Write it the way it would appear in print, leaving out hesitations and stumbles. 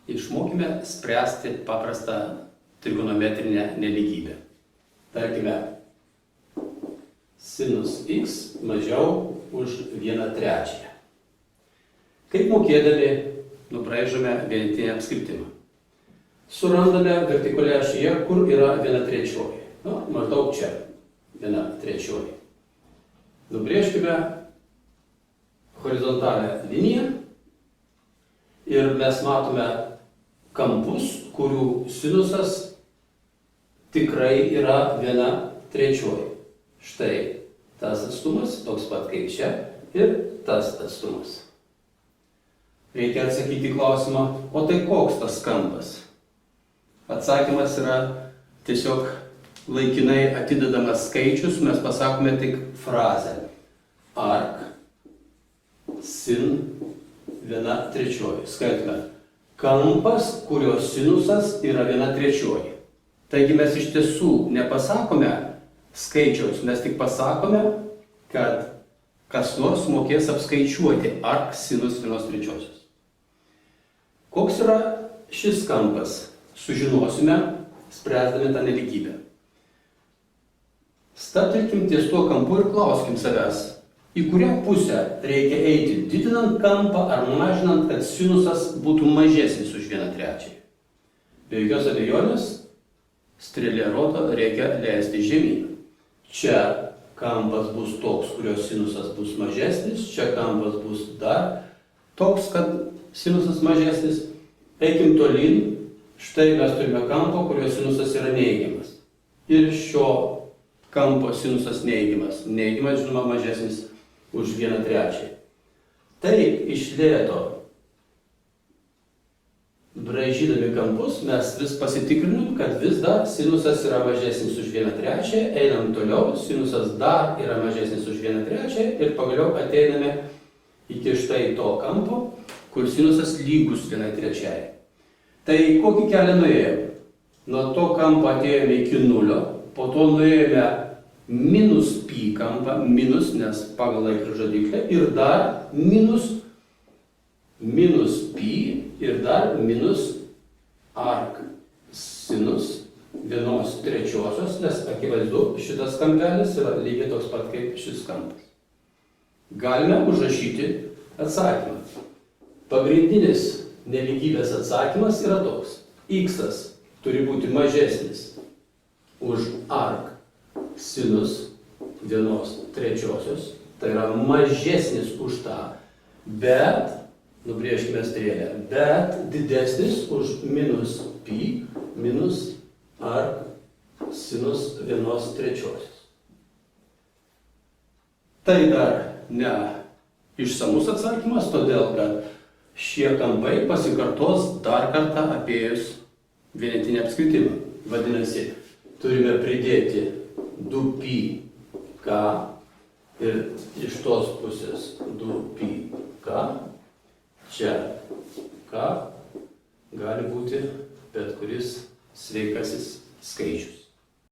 Išmokime spręsti paprastą trigonometrinę nelygybę. Tarkime, sinus x mažiau už 1/3. Kaip mokėdami nubraižome vienetinį apskritimą. Surandame vertikalioje ašyje, kur yra 1/3. Maždaug čia 1/3. Nubrėžkime horizontalią liniją ir mes matome kampus, kurių sinusas tikrai yra 1/3. Štai tas atstumas, toks pat kaip čia, ir tas atstumas. Reikia atsakyti klausimą, o tai koks tas kampas? Atsakymas yra tiesiog laikinai atidedamas skaičius, mes pasakome tik frazę. Arc sin 1/3. Skaitome. Kampas, kurio sinusas yra 1/3. Taigi mes iš tiesų nepasakome skaičiaus, mes tik pasakome, kad kas nors mokės apskaičiuoti arc sinus 1/3. Koks yra šis kampas? Sužinosime, spręsdami tą nelygybę. Stabtelkim ties tuo kampu ir klauskim savęs, į kurią pusę reikia eiti, didinant kampą ar mažinant, kad sinusas būtų mažesnis už 1/3. Be jokios abejonės, strėlė rodo reikia leisti žemyn. Čia kampas bus toks, kurio sinusas bus mažesnis, čia kampas bus dar toks, kad sinusas mažesnis. Eikim tolyn, štai mes turime kampą, kurio sinusas yra neigiamas. Ir šio kampo sinusas neigiamas. Neigiamas, žinoma, mažesnis už 1/3. Taip, iš lėto, braižydami kampus, mes vis pasitikrinam, kad vis dar sinusas yra mažesnis už 1/3, einam toliau, sinusas dar yra mažesnis už 1/3 ir pagaliau ateiname iki štai to kampo, kur sinusas lygus 1/3. Tai kokį kelią nuėjome? Nuo to kampo atėjome iki 0, po to nuėjome minus pi kampą, minus, nes pagal laikrodžio žodiklę, ir dar minus pi ir dar minus arc sinus 1/3, nes akivaizdu, šitas kampelis yra lygiai toks pat kaip šis kampas. Galime užrašyti atsakymą. Pagrindinis nelygybės atsakymas yra toks. X turi būti mažesnis už arc sinus 1/3, tai yra mažesnis už tą, bet, nubrėžkime strėlę, bet didesnis už minus pi minus arc sinus 1/3. Tai dar ne išsamus atsakymas, todėl kad šie kampai pasikartos dar kartą apėjus vienetinį apskritimą. Vadinasi, turime pridėti 2pi k ir iš tos pusės 2